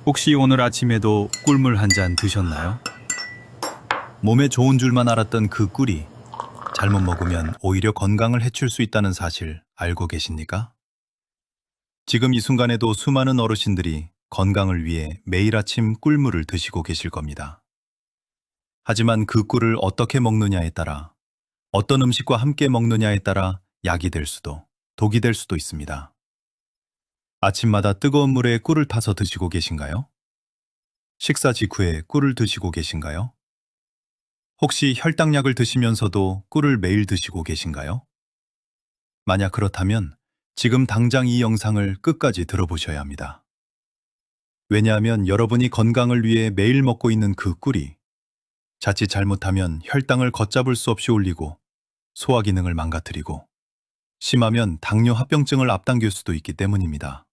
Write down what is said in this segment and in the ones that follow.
혹시 오늘 아침에도 꿀물 한 잔 드셨나요? 몸에 좋은 줄만 알았던 그 꿀이 잘못 먹으면 오히려 건강을 해칠 수 있다는 사실 알고 계십니까? 지금 이 순간에도 수많은 어르신들이 건강을 위해 매일 아침 꿀물을 드시고 계실 겁니다. 하지만 그 꿀을 어떻게 먹느냐에 따라, 어떤 음식과 함께 먹느냐에 따라 약이 될 수도, 독이 될 수도 있습니다. 아침마다 뜨거운 물에 꿀을 타서 드시고 계신가요? 식사 직후에 꿀을 드시고 계신가요? 혹시 혈당약을 드시면서도 꿀을 매일 드시고 계신가요? 만약 그렇다면 지금 당장 이 영상을 끝까지 들어보셔야 합니다. 왜냐하면 여러분이 건강을 위해 매일 먹고 있는 그 꿀이 자칫 잘못하면 혈당을 걷잡을 수 없이 올리고 소화 기능을 망가뜨리고 심하면 당뇨 합병증을 앞당길 수도 있기 때문입니다.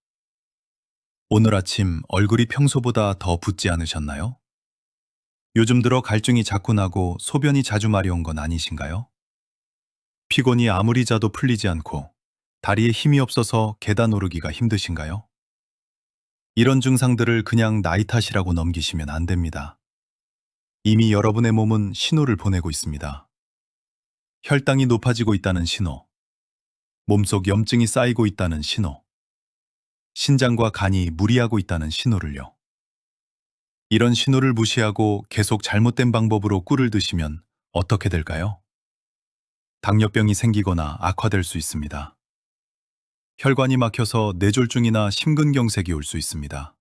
오늘 아침 얼굴이 평소보다 더 붓지 않으셨나요? 요즘 들어 갈증이 자꾸 나고 소변이 자주 마려운 건 아니신가요? 피곤이 아무리 자도 풀리지 않고 다리에 힘이 없어서 계단 오르기가 힘드신가요? 이런 증상들을 그냥 나이 탓이라고 넘기시면 안 됩니다. 이미 여러분의 몸은 신호를 보내고 있습니다. 혈당이 높아지고 있다는 신호, 몸속 염증이 쌓이고 있다는 신호, 신장과 간이 무리하고 있다는 신호를요. 이런 신호를 무시하고 계속 잘못된 방법으로 꿀을 드시면 어떻게 될까요? 당뇨병이 생기거나 악화될 수 있습니다. 혈관이 막혀서 뇌졸중이나 심근경색이 올 수 있습니다.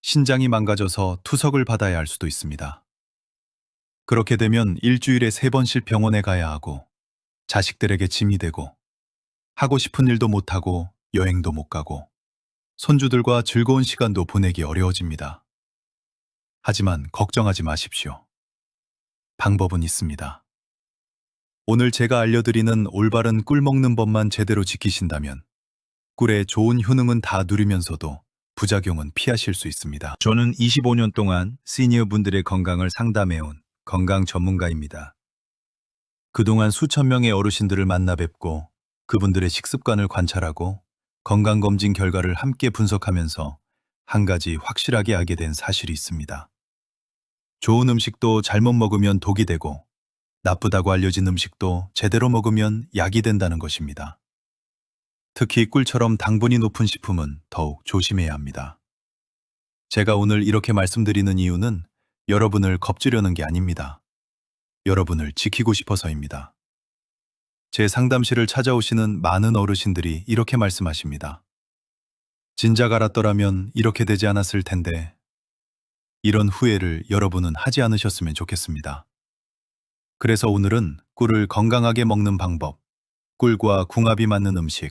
신장이 망가져서 투석을 받아야 할 수도 있습니다. 그렇게 되면 일주일에 3번씩 병원에 가야 하고 자식들에게 짐이 되고 하고 싶은 일도 못하고 여행도 못 가고 손주들과 즐거운 시간도 보내기 어려워집니다. 하지만 걱정하지 마십시오. 방법은 있습니다. 오늘 제가 알려드리는 올바른 꿀 먹는 법만 제대로 지키신다면 꿀의 좋은 효능은 다 누리면서도 부작용은 피하실 수 있습니다. 저는 25년 동안 시니어 분들의 건강을 상담해온 건강 전문가입니다. 그동안 수천 명의 어르신들을 만나 뵙고 그분들의 식습관을 관찰하고 건강검진 결과를 함께 분석하면서 한 가지 확실하게 알게 된 사실이 있습니다. 좋은 음식도 잘못 먹으면 독이 되고 나쁘다고 알려진 음식도 제대로 먹으면 약이 된다는 것입니다. 특히 꿀처럼 당분이 높은 식품은 더욱 조심해야 합니다. 제가 오늘 이렇게 말씀드리는 이유는 여러분을 겁주려는 게 아닙니다. 여러분을 지키고 싶어서입니다. 제 상담실을 찾아오시는 많은 어르신들이 이렇게 말씀하십니다. 진작 알았더라면 이렇게 되지 않았을 텐데 이런 후회를 여러분은 하지 않으셨으면 좋겠습니다. 그래서 오늘은 꿀을 건강하게 먹는 방법, 꿀과 궁합이 맞는 음식,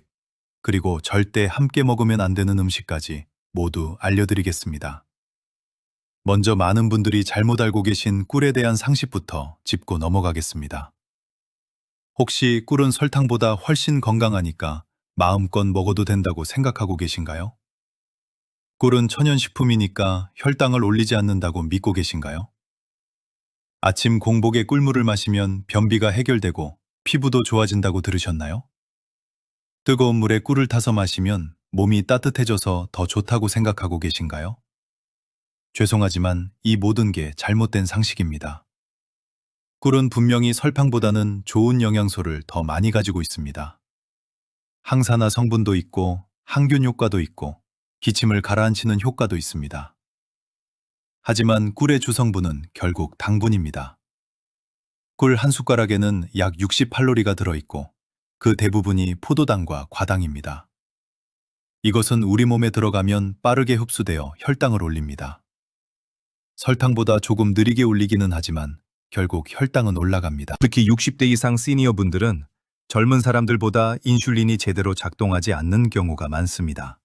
그리고 절대 함께 먹으면 안 되는 음식까지 모두 알려드리겠습니다. 먼저 많은 분들이 잘못 알고 계신 꿀에 대한 상식부터 짚고 넘어가겠습니다. 혹시 꿀은 설탕보다 훨씬 건강하니까 마음껏 먹어도 된다고 생각하고 계신가요? 꿀은 천연식품이니까 혈당을 올리지 않는다고 믿고 계신가요? 아침 공복에 꿀물을 마시면 변비가 해결되고 피부도 좋아진다고 들으셨나요? 뜨거운 물에 꿀을 타서 마시면 몸이 따뜻해져서 더 좋다고 생각하고 계신가요? 죄송하지만 이 모든 게 잘못된 상식입니다. 꿀은 분명히 설탕보다는 좋은 영양소를 더 많이 가지고 있습니다. 항산화 성분도 있고 항균 효과도 있고 기침을 가라앉히는 효과도 있습니다. 하지만 꿀의 주성분은 결국 당분입니다. 꿀 한 숟가락에는 약 68칼로리가 들어있고 그 대부분이 포도당과 과당입니다. 이것은 우리 몸에 들어가면 빠르게 흡수되어 혈당을 올립니다. 설탕보다 조금 느리게 올리기는 하지만 결국 혈당은 올라갑니다. 특히 60대 이상 시니어 분들은 젊은 사람들보다 인슐린이 제대로 작동하지 않는 경우가 많습니다.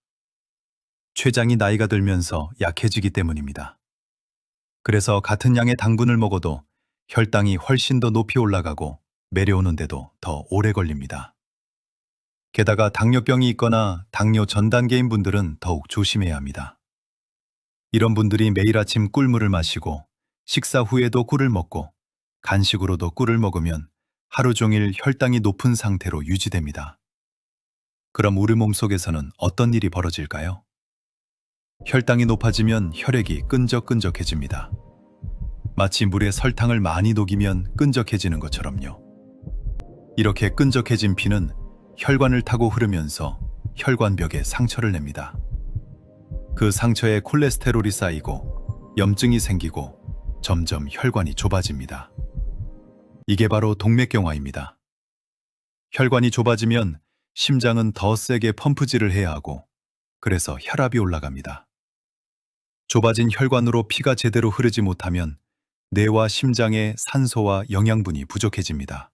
췌장이 나이가 들면서 약해지기 때문입니다. 그래서 같은 양의 당분을 먹어도 혈당이 훨씬 더 높이 올라가고 내려오는데도 더 오래 걸립니다. 게다가 당뇨병이 있거나 당뇨 전 단계인 분들은 더욱 조심해야 합니다. 이런 분들이 매일 아침 꿀물을 마시고 식사 후에도 꿀을 먹고 간식으로도 꿀을 먹으면 하루 종일 혈당이 높은 상태로 유지됩니다. 그럼 우리 몸속에서는 어떤 일이 벌어질까요? 혈당이 높아지면 혈액이 끈적끈적해집니다. 마치 물에 설탕을 많이 녹이면 끈적해지는 것처럼요. 이렇게 끈적해진 피는 혈관을 타고 흐르면서 혈관벽에 상처를 냅니다. 그 상처에 콜레스테롤이 쌓이고 염증이 생기고 점점 혈관이 좁아집니다. 이게 바로 동맥경화입니다. 혈관이 좁아지면 심장은 더 세게 펌프질을 해야 하고, 그래서 혈압이 올라갑니다. 좁아진 혈관으로 피가 제대로 흐르지 못하면 뇌와 심장에 산소와 영양분이 부족해집니다.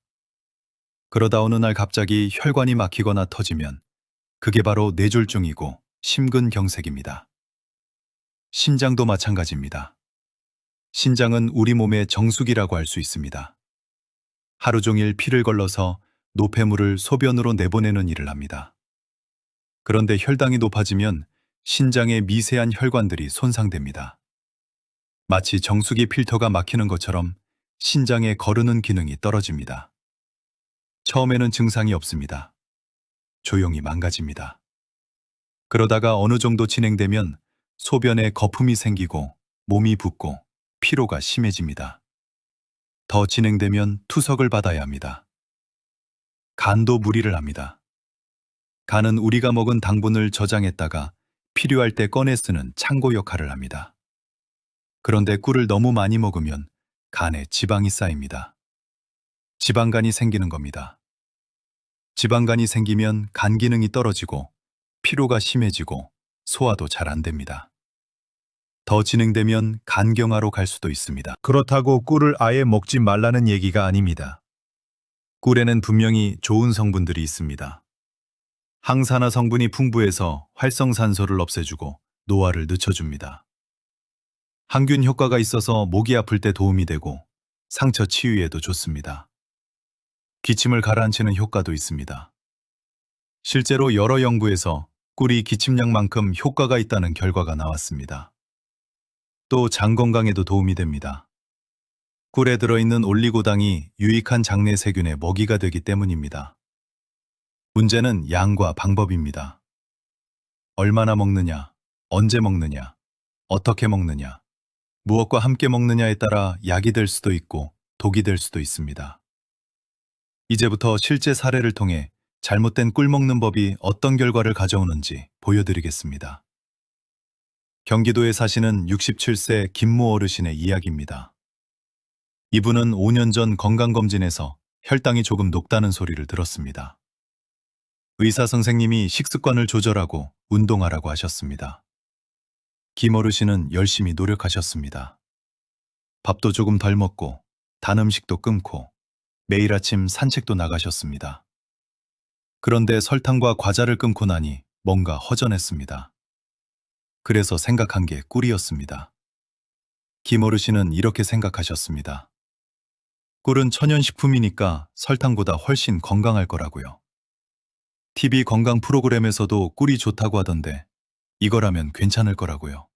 그러다 어느 날 갑자기 혈관이 막히거나 터지면 그게 바로 뇌졸중이고 심근경색입니다. 심장도 마찬가지입니다. 심장은 우리 몸의 정수기라고 할 수 있습니다. 하루 종일 피를 걸러서 노폐물을 소변으로 내보내는 일을 합니다. 그런데 혈당이 높아지면 신장의 미세한 혈관들이 손상됩니다. 마치 정수기 필터가 막히는 것처럼 신장의 거르는 기능이 떨어집니다. 처음에는 증상이 없습니다. 조용히 망가집니다. 그러다가 어느 정도 진행되면 소변에 거품이 생기고 몸이 붓고 피로가 심해집니다. 더 진행되면 투석을 받아야 합니다. 간도 무리를 합니다. 간은 우리가 먹은 당분을 저장했다가 필요할 때 꺼내 쓰는 창고 역할을 합니다. 그런데 꿀을 너무 많이 먹으면 간에 지방이 쌓입니다. 지방간이 생기는 겁니다. 지방간이 생기면 간 기능이 떨어지고 피로가 심해지고 소화도 잘 안 됩니다. 더 진행되면 간경화로 갈 수도 있습니다. 그렇다고 꿀을 아예 먹지 말라는 얘기가 아닙니다. 꿀에는 분명히 좋은 성분들이 있습니다. 항산화 성분이 풍부해서 활성산소를 없애주고 노화를 늦춰줍니다. 항균 효과가 있어서 목이 아플 때 도움이 되고 상처 치유에도 좋습니다. 기침을 가라앉히는 효과도 있습니다. 실제로 여러 연구에서 꿀이 기침약만큼 효과가 있다는 결과가 나왔습니다. 또 장 건강에도 도움이 됩니다. 꿀에 들어있는 올리고당이 유익한 장내 세균의 먹이가 되기 때문입니다. 문제는 양과 방법입니다. 얼마나 먹느냐, 언제 먹느냐, 어떻게 먹느냐, 무엇과 함께 먹느냐에 따라 약이 될 수도 있고 독이 될 수도 있습니다. 이제부터 실제 사례를 통해 잘못된 꿀 먹는 법이 어떤 결과를 가져오는지 보여드리겠습니다. 경기도에 사시는 67세 김모 어르신의 이야기입니다. 이분은 5년 전 건강검진에서 혈당이 조금 높다는 소리를 들었습니다. 의사 선생님이 식습관을 조절하고 운동하라고 하셨습니다. 김 어르신은 열심히 노력하셨습니다. 밥도 조금 덜 먹고 단 음식도 끊고 매일 아침 산책도 나가셨습니다. 그런데 설탕과 과자를 끊고 나니 뭔가 허전했습니다. 그래서 생각한 게 꿀이었습니다. 김 어르신은 이렇게 생각하셨습니다. 꿀은 천연식품이니까 설탕보다 훨씬 건강할 거라고요. TV 건강 프로그램에서도 꿀이 좋다고 하던데 이거라면 괜찮을 거라고요.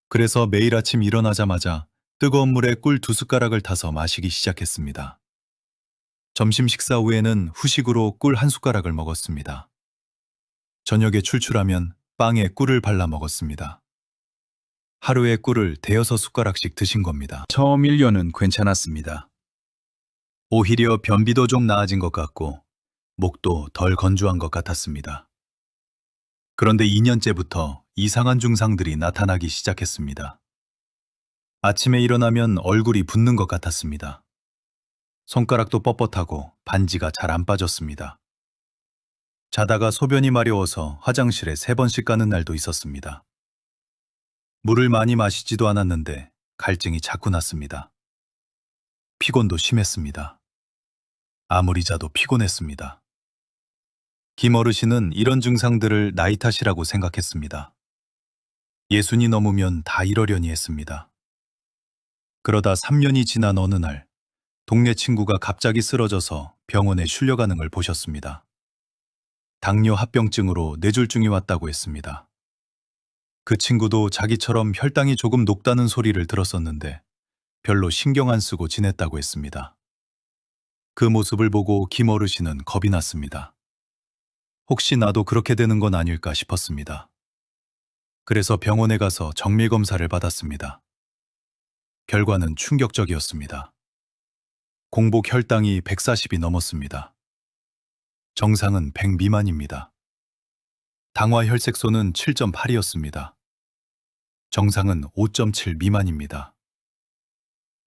그래서 매일 아침 일어나자마자 뜨거운 물에 꿀 2숟가락을 타서 마시기 시작했습니다. 점심 식사 후에는 후식으로 꿀 1숟가락을 먹었습니다. 저녁에 출출하면 빵에 꿀을 발라 먹었습니다. 하루에 꿀을 5-6숟가락씩 드신 겁니다. 처음 1년은 괜찮았습니다. 오히려 변비도 좀 나아진 것 같고 목도 덜 건조한 것 같았습니다. 그런데 2년째부터 이상한 증상들이 나타나기 시작했습니다. 아침에 일어나면 얼굴이 붓는 것 같았습니다. 손가락도 뻣뻣하고 반지가 잘 안 빠졌습니다. 자다가 소변이 마려워서 화장실에 3번씩 가는 날도 있었습니다. 물을 많이 마시지도 않았는데 갈증이 자꾸 났습니다. 피곤도 심했습니다. 아무리 자도 피곤했습니다. 김 어르신은 이런 증상들을 나이 탓이라고 생각했습니다. 60이 넘으면 다 이러려니 했습니다. 그러다 3년이 지난 어느 날 동네 친구가 갑자기 쓰러져서 병원에 실려가는 걸 보셨습니다. 당뇨 합병증으로 뇌졸중이 왔다고 했습니다. 그 친구도 자기처럼 혈당이 조금 높다는 소리를 들었었는데 별로 신경 안 쓰고 지냈다고 했습니다. 그 모습을 보고 김 어르신은 겁이 났습니다. 혹시 나도 그렇게 되는 건 아닐까 싶었습니다. 그래서 병원에 가서 정밀 검사를 받았습니다. 결과는 충격적이었습니다. 공복 혈당이 140이 넘었습니다. 정상은 100 미만입니다. 당화 혈색소는 7.8이었습니다. 정상은 5.7 미만입니다.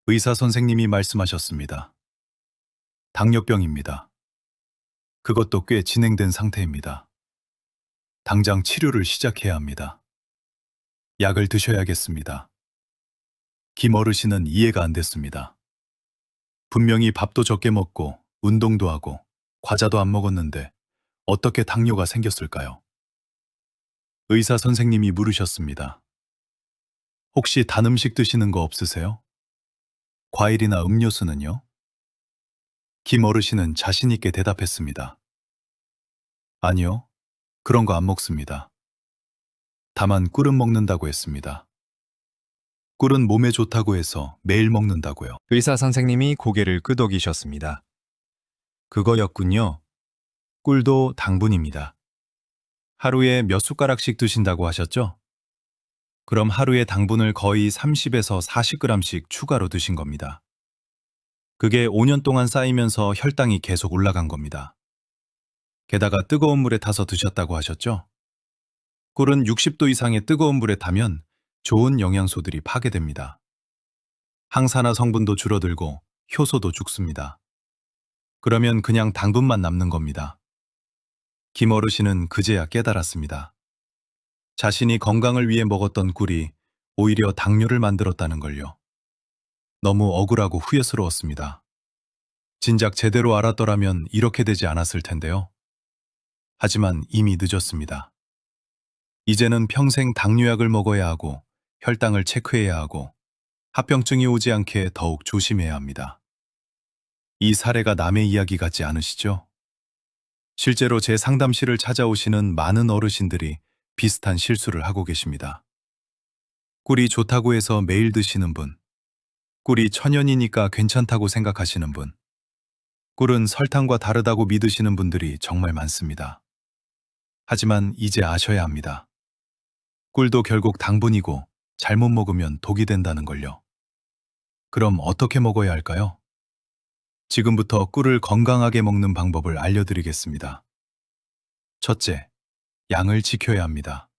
의사 선생님이 말씀하셨습니다. 당뇨병입니다. 그것도 꽤 진행된 상태입니다. 당장 치료를 시작해야 합니다. 약을 드셔야겠습니다. 김 어르신은 이해가 안 됐습니다. 분명히 밥도 적게 먹고 운동도 하고 과자도 안 먹었는데 어떻게 당뇨가 생겼을까요? 의사 선생님이 물으셨습니다. 혹시 단 음식 드시는 거 없으세요? 과일이나 음료수는요? 김 어르신은 자신 있게 대답했습니다. 아니요, 그런 거 안 먹습니다. 다만 꿀은 먹는다고 했습니다. 꿀은 몸에 좋다고 해서 매일 먹는다고요. 의사 선생님이 고개를 끄덕이셨습니다. 그거였군요. 꿀도 당분입니다. 하루에 몇 숟가락씩 드신다고 하셨죠? 그럼 하루에 당분을 거의 30에서 40g씩 추가로 드신 겁니다. 그게 5년 동안 쌓이면서 혈당이 계속 올라간 겁니다. 게다가 뜨거운 물에 타서 드셨다고 하셨죠? 꿀은 60도 이상의 뜨거운 물에 타면 좋은 영양소들이 파괴됩니다. 항산화 성분도 줄어들고 효소도 죽습니다. 그러면 그냥 당분만 남는 겁니다. 김 어르신은 그제야 깨달았습니다. 자신이 건강을 위해 먹었던 꿀이 오히려 당뇨를 만들었다는 걸요. 너무 억울하고 후회스러웠습니다. 진작 제대로 알았더라면 이렇게 되지 않았을 텐데요. 하지만 이미 늦었습니다. 이제는 평생 당뇨약을 먹어야 하고 혈당을 체크해야 하고 합병증이 오지 않게 더욱 조심해야 합니다. 이 사례가 남의 이야기 같지 않으시죠? 실제로 제 상담실을 찾아오시는 많은 어르신들이 비슷한 실수를 하고 계십니다. 꿀이 좋다고 해서 매일 드시는 분, 꿀이 천연이니까 괜찮다고 생각하시는 분, 꿀은 설탕과 다르다고 믿으시는 분들이 정말 많습니다. 하지만 이제 아셔야 합니다. 꿀도 결국 당분이고 잘못 먹으면 독이 된다는 걸요. 그럼 어떻게 먹어야 할까요? 지금부터 꿀을 건강하게 먹는 방법을 알려드리겠습니다. 첫째, 양을 지켜야 합니다.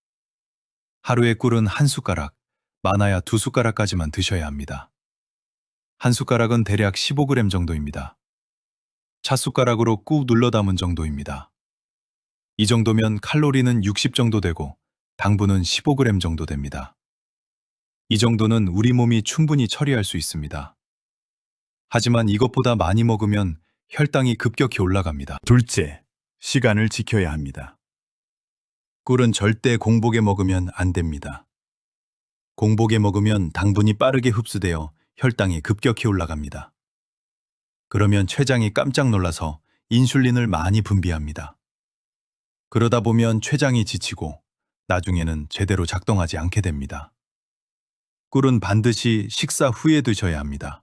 하루에 꿀은 한 숟가락, 많아야 두 숟가락까지만 드셔야 합니다. 한 숟가락은 대략 15g 정도입니다. 찻숟가락으로 꾹 눌러 담은 정도입니다. 이 정도면 칼로리는 60 정도 되고 당분은 15g 정도 됩니다. 이 정도는 우리 몸이 충분히 처리할 수 있습니다. 하지만 이것보다 많이 먹으면 혈당이 급격히 올라갑니다. 둘째, 시간을 지켜야 합니다. 꿀은 절대 공복에 먹으면 안 됩니다. 공복에 먹으면 당분이 빠르게 흡수되어 혈당이 급격히 올라갑니다. 그러면 췌장이 깜짝 놀라서 인슐린을 많이 분비합니다. 그러다 보면 췌장이 지치고 나중에는 제대로 작동하지 않게 됩니다. 꿀은 반드시 식사 후에 드셔야 합니다.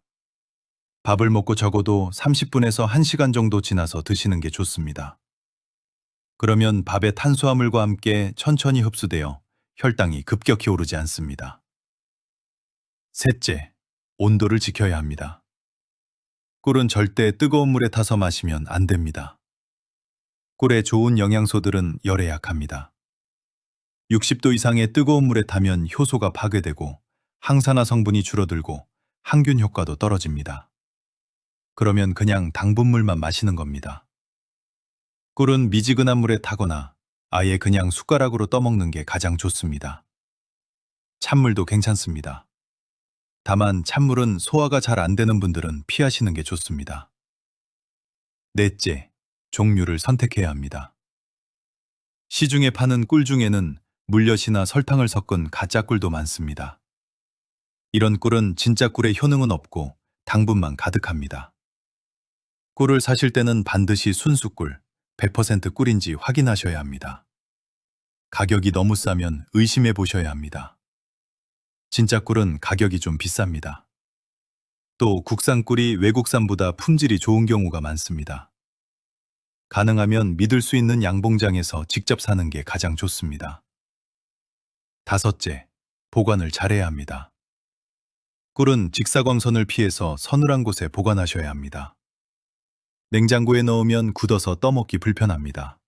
밥을 먹고 적어도 30분에서 1시간 정도 지나서 드시는 게 좋습니다. 그러면 밥의 탄수화물과 함께 천천히 흡수되어 혈당이 급격히 오르지 않습니다. 셋째, 온도를 지켜야 합니다. 꿀은 절대 뜨거운 물에 타서 마시면 안 됩니다. 꿀의 좋은 영양소들은 열에 약합니다. 60도 이상의 뜨거운 물에 타면 효소가 파괴되고 항산화 성분이 줄어들고 항균 효과도 떨어집니다. 그러면 그냥 당분물만 마시는 겁니다. 꿀은 미지근한 물에 타거나 아예 그냥 숟가락으로 떠먹는 게 가장 좋습니다. 찬물도 괜찮습니다. 다만 찬물은 소화가 잘 안 되는 분들은 피하시는 게 좋습니다. 넷째, 종류를 선택해야 합니다. 시중에 파는 꿀 중에는 물엿이나 설탕을 섞은 가짜 꿀도 많습니다. 이런 꿀은 진짜 꿀의 효능은 없고 당분만 가득합니다. 꿀을 사실 때는 반드시 순수꿀, 100% 꿀인지 확인하셔야 합니다. 가격이 너무 싸면 의심해 보셔야 합니다. 진짜 꿀은 가격이 좀 비쌉니다. 또 국산 꿀이 외국산보다 품질이 좋은 경우가 많습니다. 가능하면 믿을 수 있는 양봉장에서 직접 사는 게 가장 좋습니다. 5째, 보관을 잘해야 합니다. 꿀은 직사광선을 피해서 서늘한 곳에 보관하셔야 합니다. 냉장고에 넣으면 굳어서 떠먹기 불편합니다.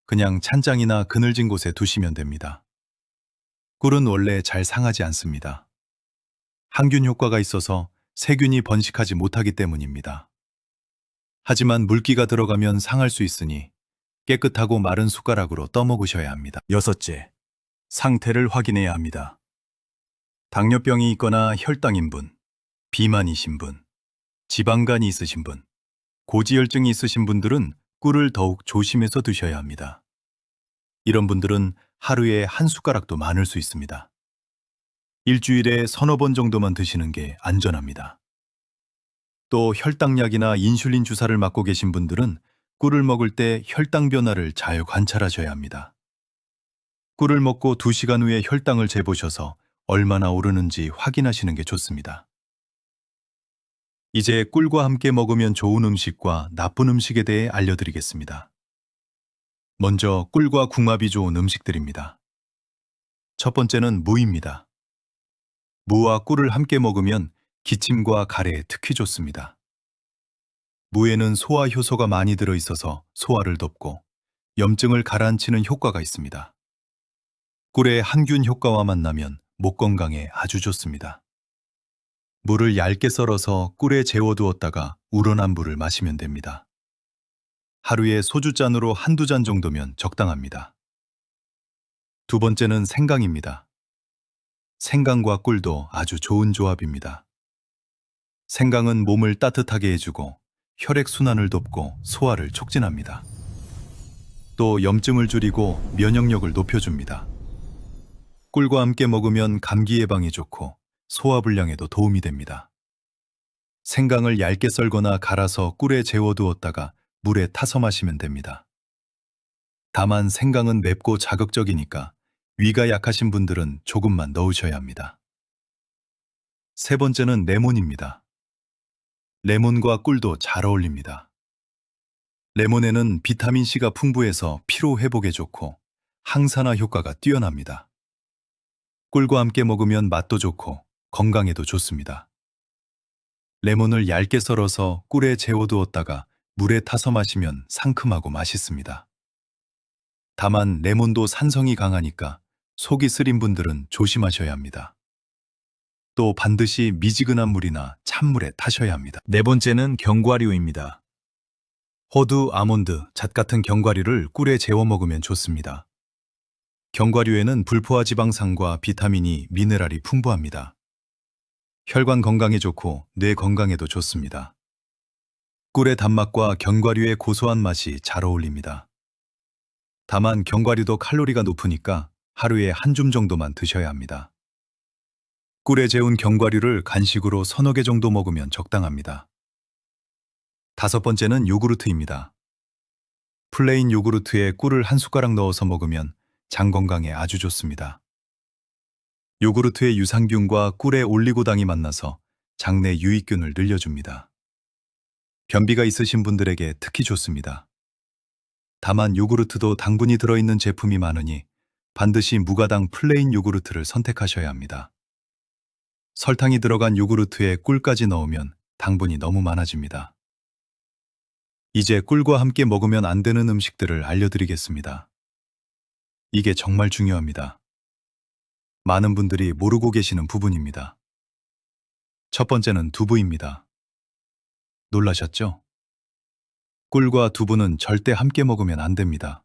그냥 찬장이나 그늘진 곳에 두시면 됩니다. 꿀은 원래 잘 상하지 않습니다. 항균 효과가 있어서 세균이 번식하지 못하기 때문입니다. 하지만 물기가 들어가면 상할 수 있으니 깨끗하고 마른 숟가락으로 떠먹으셔야 합니다. 6째, 상태를 확인해야 합니다. 당뇨병이 있거나 혈당인 분, 비만이신 분, 지방간이 있으신 분, 고지혈증이 있으신 분들은 꿀을 더욱 조심해서 드셔야 합니다. 이런 분들은 하루에 한 숟가락도 많을 수 있습니다. 일주일에 서너 번 정도만 드시는 게 안전합니다. 또 혈당약이나 인슐린 주사를 맞고 계신 분들은 꿀을 먹을 때 혈당 변화를 잘 관찰하셔야 합니다. 꿀을 먹고 2시간 후에 혈당을 재보셔서 얼마나 오르는지 확인하시는 게 좋습니다. 이제 꿀과 함께 먹으면 좋은 음식과 나쁜 음식에 대해 알려드리겠습니다. 먼저 꿀과 궁합이 좋은 음식들입니다. 첫 번째는 무입니다. 무와 꿀을 함께 먹으면 기침과 가래에 특히 좋습니다. 무에는 소화 효소가 많이 들어있어서 소화를 돕고 염증을 가라앉히는 효과가 있습니다. 꿀의 항균 효과와 만나면 목 건강에 아주 좋습니다. 무를 얇게 썰어서 꿀에 재워두었다가 우러난 물을 마시면 됩니다. 하루에 소주잔으로 1~2잔 정도면 적당합니다. 두 번째는 생강입니다. 생강과 꿀도 아주 좋은 조합입니다. 생강은 몸을 따뜻하게 해주고 혈액순환을 돕고 소화를 촉진합니다. 또 염증을 줄이고 면역력을 높여줍니다. 꿀과 함께 먹으면 감기 예방에 좋고 소화불량에도 도움이 됩니다. 생강을 얇게 썰거나 갈아서 꿀에 재워두었다가 물에 타서 마시면 됩니다. 다만 생강은 맵고 자극적이니까 위가 약하신 분들은 조금만 넣으셔야 합니다. 세 번째는 레몬입니다. 레몬과 꿀도 잘 어울립니다. 레몬에는 비타민C가 풍부해서 피로 회복에 좋고 항산화 효과가 뛰어납니다. 꿀과 함께 먹으면 맛도 좋고 건강에도 좋습니다. 레몬을 얇게 썰어서 꿀에 재워두었다가 물에 타서 마시면 상큼하고 맛있습니다. 다만 레몬도 산성이 강하니까 속이 쓰린 분들은 조심하셔야 합니다. 또 반드시 미지근한 물이나 찬물에 타셔야 합니다. 네 번째는 견과류입니다. 호두, 아몬드, 잣 같은 견과류를 꿀에 재워 먹으면 좋습니다. 견과류에는 불포화 지방산과 비타민이, 미네랄이 풍부합니다. 혈관 건강에 좋고 뇌 건강에도 좋습니다. 꿀의 단맛과 견과류의 고소한 맛이 잘 어울립니다. 다만 견과류도 칼로리가 높으니까 하루에 1줌 정도만 드셔야 합니다. 꿀에 재운 견과류를 간식으로 서너 개 정도 먹으면 적당합니다. 5번째는 요구르트입니다. 플레인 요구르트에 꿀을 한 숟가락 넣어서 먹으면 장 건강에 아주 좋습니다. 요구르트의 유산균과 꿀의 올리고당이 만나서 장내 유익균을 늘려줍니다. 변비가 있으신 분들에게 특히 좋습니다. 다만 요구르트도 당분이 들어있는 제품이 많으니 반드시 무가당 플레인 요구르트를 선택하셔야 합니다. 설탕이 들어간 요구르트에 꿀까지 넣으면 당분이 너무 많아집니다. 이제 꿀과 함께 먹으면 안 되는 음식들을 알려드리겠습니다. 이게 정말 중요합니다. 많은 분들이 모르고 계시는 부분입니다. 첫 번째는 두부입니다. 놀라셨죠? 꿀과 두부는 절대 함께 먹으면 안 됩니다.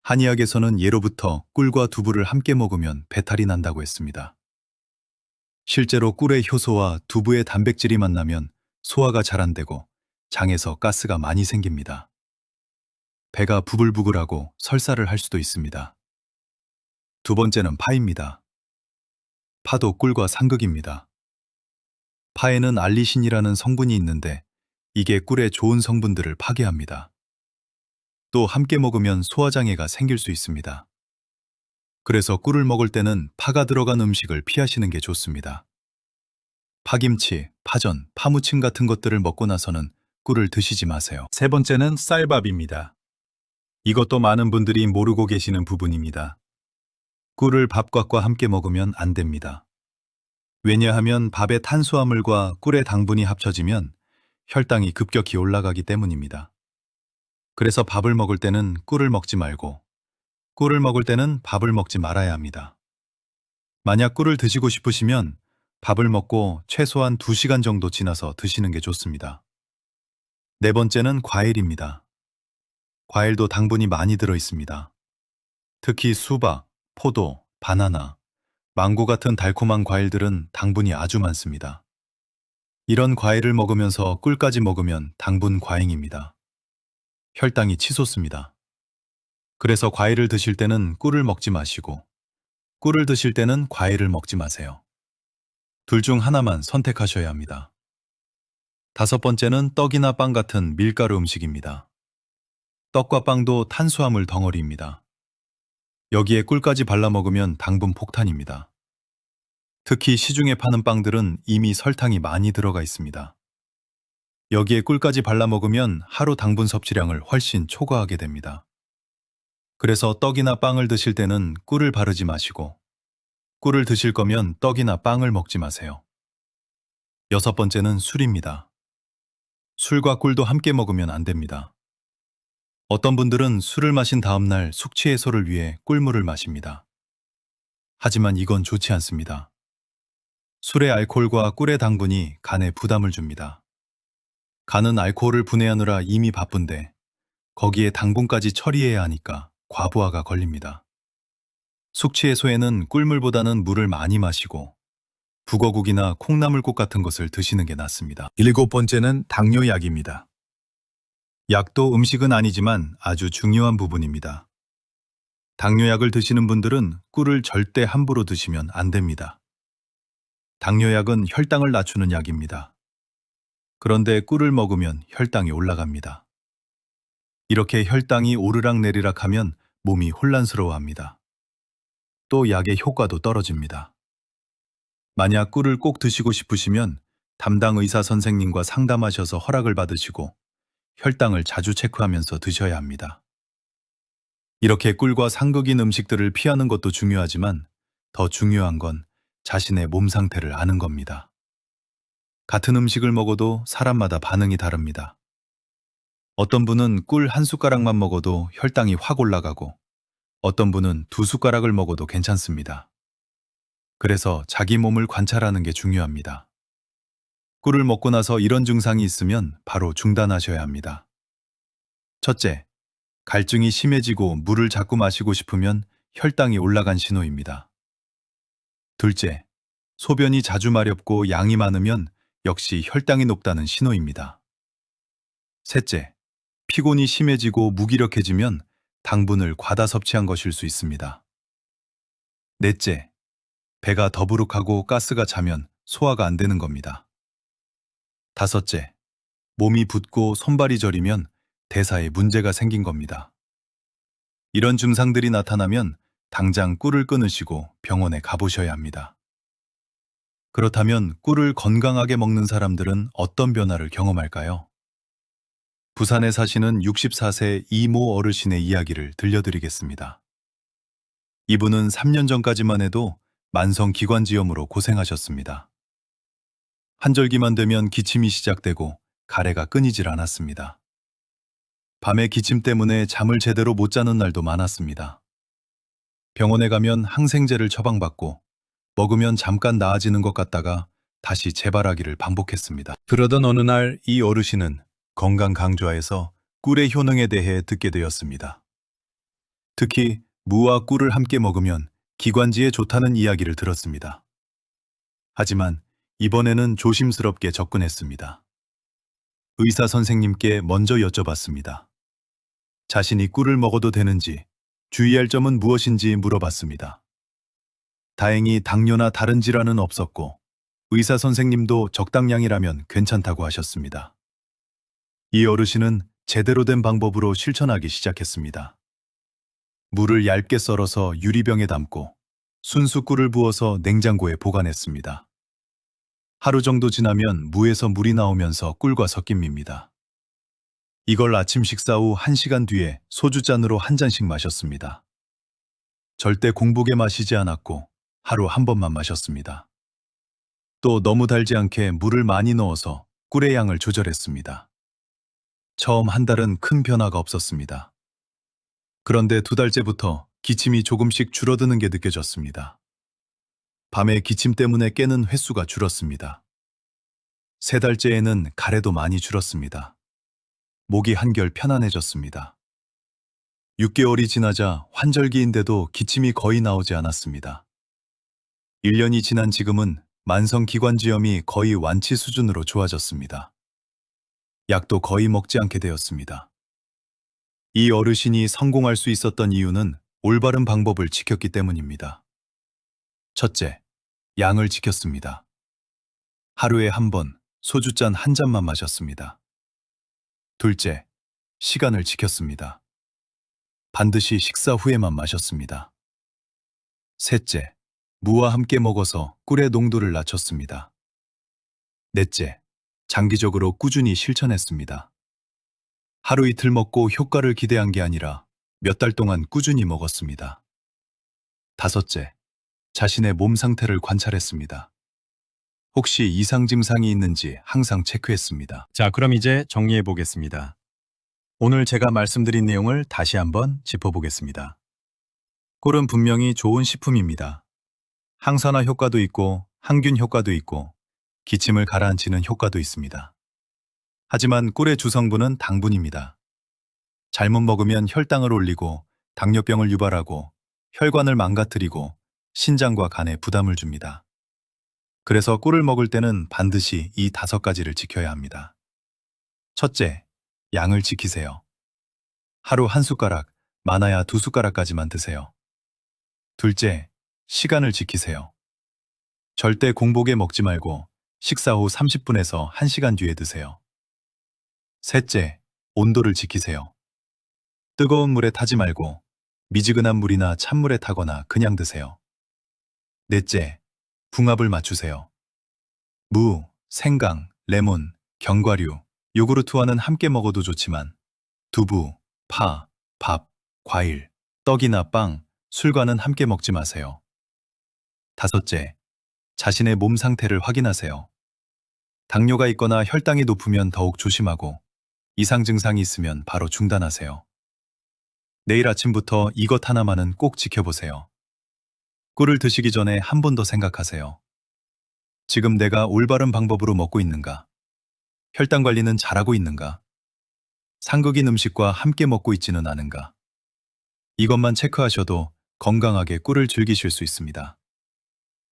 한의학에서는 예로부터 꿀과 두부를 함께 먹으면 배탈이 난다고 했습니다. 실제로 꿀의 효소와 두부의 단백질이 만나면 소화가 잘 안 되고 장에서 가스가 많이 생깁니다. 배가 부글부글하고 설사를 할 수도 있습니다. 두 번째는 파입니다. 파도 꿀과 상극입니다. 파에는 알리신이라는 성분이 있는데 이게 꿀의 좋은 성분들을 파괴합니다. 또 함께 먹으면 소화장애가 생길 수 있습니다. 그래서 꿀을 먹을 때는 파가 들어간 음식을 피하시는 게 좋습니다. 파김치, 파전, 파무침 같은 것들을 먹고 나서는 꿀을 드시지 마세요. 세 번째는 쌀밥입니다. 이것도 많은 분들이 모르고 계시는 부분입니다. 꿀을 밥과 함께 먹으면 안 됩니다. 왜냐하면 밥의 탄수화물과 꿀의 당분이 합쳐지면 혈당이 급격히 올라가기 때문입니다. 그래서 밥을 먹을 때는 꿀을 먹지 말고 꿀을 먹을 때는 밥을 먹지 말아야 합니다. 만약 꿀을 드시고 싶으시면 밥을 먹고 최소한 2시간 정도 지나서 드시는 게 좋습니다. 네 번째는 과일입니다. 과일도 당분이 많이 들어 있습니다. 특히 수박, 포도, 바나나, 망고 같은 달콤한 과일들은 당분이 아주 많습니다. 이런 과일을 먹으면서 꿀까지 먹으면 당분 과잉입니다. 혈당이 치솟습니다. 그래서 과일을 드실 때는 꿀을 먹지 마시고 꿀을 드실 때는 과일을 먹지 마세요. 둘 중 하나만 선택하셔야 합니다. 다섯 번째는 떡이나 빵 같은 밀가루 음식입니다. 떡과 빵도 탄수화물 덩어리입니다. 여기에 꿀까지 발라 먹으면 당분 폭탄입니다. 특히 시중에 파는 빵들은 이미 설탕이 많이 들어가 있습니다. 여기에 꿀까지 발라 먹으면 하루 당분 섭취량을 훨씬 초과하게 됩니다. 그래서 떡이나 빵을 드실 때는 꿀을 바르지 마시고 꿀을 드실 거면 떡이나 빵을 먹지 마세요. 여섯 번째는 술입니다. 술과 꿀도 함께 먹으면 안 됩니다. 어떤 분들은 술을 마신 다음날 숙취 해소를 위해 꿀물을 마십니다. 하지만 이건 좋지 않습니다. 술의 알코올과 꿀의 당분이 간에 부담을 줍니다. 간은 알코올을 분해하느라 이미 바쁜데 거기에 당분까지 처리해야 하니까 과부하가 걸립니다. 숙취 해소에는 꿀물보다는 물을 많이 마시고 북어국이나 콩나물국 같은 것을 드시는 게 낫습니다. 일곱 번째는 당뇨약입니다. 약도 음식은 아니지만 아주 중요한 부분입니다. 당뇨약을 드시는 분들은 꿀을 절대 함부로 드시면 안 됩니다. 당뇨약은 혈당을 낮추는 약입니다. 그런데 꿀을 먹으면 혈당이 올라갑니다. 이렇게 혈당이 오르락내리락 하면 몸이 혼란스러워합니다. 또 약의 효과도 떨어집니다. 만약 꿀을 꼭 드시고 싶으시면 담당 의사 선생님과 상담하셔서 허락을 받으시고 혈당을 자주 체크하면서 드셔야 합니다. 이렇게 꿀과 상극인 음식들을 피하는 것도 중요하지만 더 중요한 건 자신의 몸 상태를 아는 겁니다. 같은 음식을 먹어도 사람마다 반응이 다릅니다. 어떤 분은 꿀 한 숟가락만 먹어도 혈당이 확 올라가고 어떤 분은 2숟가락을 먹어도 괜찮습니다. 그래서 자기 몸을 관찰하는 게 중요합니다. 꿀을 먹고 나서 이런 증상이 있으면 바로 중단하셔야 합니다. 첫째, 갈증이 심해지고 물을 자꾸 마시고 싶으면 혈당이 올라간 신호입니다. 둘째, 소변이 자주 마렵고 양이 많으면 역시 혈당이 높다는 신호입니다. 셋째, 피곤이 심해지고 무기력해지면 당분을 과다 섭취한 것일 수 있습니다. 넷째, 배가 더부룩하고 가스가 차면 소화가 안 되는 겁니다. 다섯째, 몸이 붓고 손발이 저리면 대사에 문제가 생긴 겁니다. 이런 증상들이 나타나면 당장 꿀을 끊으시고 병원에 가보셔야 합니다. 그렇다면 꿀을 건강하게 먹는 사람들은 어떤 변화를 경험할까요? 부산에 사시는 64세 이모 어르신의 이야기를 들려드리겠습니다. 이분은 3년 전까지만 해도 만성기관지염으로 고생하셨습니다. 한절기만 되면 기침이 시작되고 가래가 끊이질 않았습니다. 밤에 기침 때문에 잠을 제대로 못 자는 날도 많았습니다. 병원에 가면 항생제를 처방받고 먹으면 잠깐 나아지는 것 같다가 다시 재발하기를 반복했습니다. 그러던 어느 날 이 어르신은 건강 강좌에서 꿀의 효능에 대해 듣게 되었습니다. 특히 무와 꿀을 함께 먹으면 기관지에 좋다는 이야기를 들었습니다. 하지만 이번에는 조심스럽게 접근했습니다. 의사 선생님께 먼저 여쭤봤습니다. 자신이 꿀을 먹어도 되는지, 주의할 점은 무엇인지 물어봤습니다. 다행히 당뇨나 다른 질환은 없었고 의사 선생님도 적당량이라면 괜찮다고 하셨습니다. 이 어르신은 제대로 된 방법으로 실천하기 시작했습니다. 물을 얇게 썰어서 유리병에 담고 순수 꿀을 부어서 냉장고에 보관했습니다. 하루 정도 지나면 무에서 물이 나오면서 꿀과 섞입니다. 이걸 아침 식사 후 1시간 뒤에 소주잔으로 한 잔씩 마셨습니다. 절대 공복에 마시지 않았고 하루 한 번만 마셨습니다. 또 너무 달지 않게 물을 많이 넣어서 꿀의 양을 조절했습니다. 처음 한 달은 큰 변화가 없었습니다. 그런데 2달째부터 기침이 조금씩 줄어드는 게 느껴졌습니다. 밤에 기침 때문에 깨는 횟수가 줄었습니다. 3달째에는 가래도 많이 줄었습니다. 목이 한결 편안해졌습니다. 6개월이 지나자 환절기인데도 기침이 거의 나오지 않았습니다. 1년이 지난 지금은 만성기관지염이 거의 완치 수준으로 좋아졌습니다. 약도 거의 먹지 않게 되었습니다. 이 어르신이 성공할 수 있었던 이유는 올바른 방법을 지켰기 때문입니다. 첫째, 양을 지켰습니다. 하루에 한 번 소주잔 한 잔만 마셨습니다. 둘째, 시간을 지켰습니다. 반드시 식사 후에만 마셨습니다. 셋째, 무와 함께 먹어서 꿀의 농도를 낮췄습니다. 넷째, 장기적으로 꾸준히 실천했습니다. 하루 이틀 먹고 효과를 기대한 게 아니라 몇 달 동안 꾸준히 먹었습니다. 다섯째, 자신의 몸 상태를 관찰했습니다. 혹시 이상 증상이 있는지 항상 체크했습니다. 자, 그럼 이제 정리해 보겠습니다. 오늘 제가 말씀드린 내용을 다시 한번 짚어보겠습니다. 꿀은 분명히 좋은 식품입니다. 항산화 효과도 있고 항균 효과도 있고 기침을 가라앉히는 효과도 있습니다. 하지만 꿀의 주성분은 당분입니다. 잘못 먹으면 혈당을 올리고 당뇨병을 유발하고 혈관을 망가뜨리고 신장과 간에 부담을 줍니다. 그래서 꿀을 먹을 때는 반드시 이 5가지를 지켜야 합니다. 첫째, 양을 지키세요. 하루 1숟가락, 많아야 2숟가락까지만 드세요. 둘째, 시간을 지키세요. 절대 공복에 먹지 말고 식사 후 30분에서 1시간 뒤에 드세요. 셋째, 온도를 지키세요. 뜨거운 물에 타지 말고 미지근한 물이나 찬물에 타거나 그냥 드세요. 넷째, 궁합을 맞추세요. 무, 생강, 레몬, 견과류, 요구르트와는 함께 먹어도 좋지만 두부, 파, 밥, 과일, 떡이나 빵, 술과는 함께 먹지 마세요. 다섯째, 자신의 몸 상태를 확인하세요. 당뇨가 있거나 혈당이 높으면 더욱 조심하고 이상 증상이 있으면 바로 중단하세요. 내일 아침부터 이것 하나만은 꼭 지켜보세요. 꿀을 드시기 전에 한 번 더 생각하세요. 지금 내가 올바른 방법으로 먹고 있는가? 혈당 관리는 잘하고 있는가? 상극인 음식과 함께 먹고 있지는 않은가? 이것만 체크하셔도 건강하게 꿀을 즐기실 수 있습니다.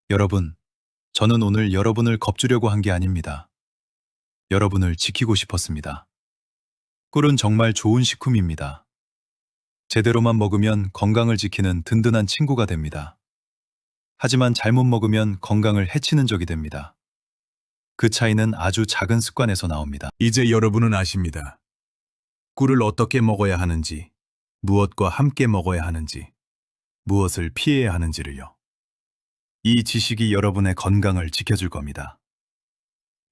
여러분, 저는 오늘 여러분을 겁주려고 한 게 아닙니다. 여러분을 지키고 싶었습니다. 꿀은 정말 좋은 식품입니다. 제대로만 먹으면 건강을 지키는 든든한 친구가 됩니다. 하지만 잘못 먹으면 건강을 해치는 적이 됩니다. 그 차이는 아주 작은 습관에서 나옵니다. 이제 여러분은 아십니다. 꿀을 어떻게 먹어야 하는지, 무엇과 함께 먹어야 하는지, 무엇을 피해야 하는지를요. 이 지식이 여러분의 건강을 지켜줄 겁니다.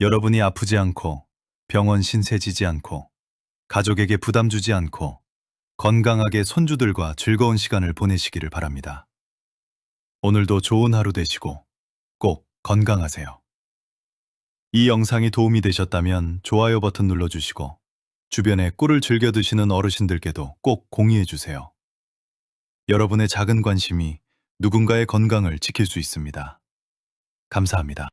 여러분이 아프지 않고 병원 신세 지지 않고 가족에게 부담 주지 않고 건강하게 손주들과 즐거운 시간을 보내시기를 바랍니다. 오늘도 좋은 하루 되시고 꼭 건강하세요. 이 영상이 도움이 되셨다면 좋아요 버튼 눌러주시고 주변에 꿀을 즐겨 드시는 어르신들께도 꼭 공유해 주세요. 여러분의 작은 관심이 누군가의 건강을 지킬 수 있습니다. 감사합니다.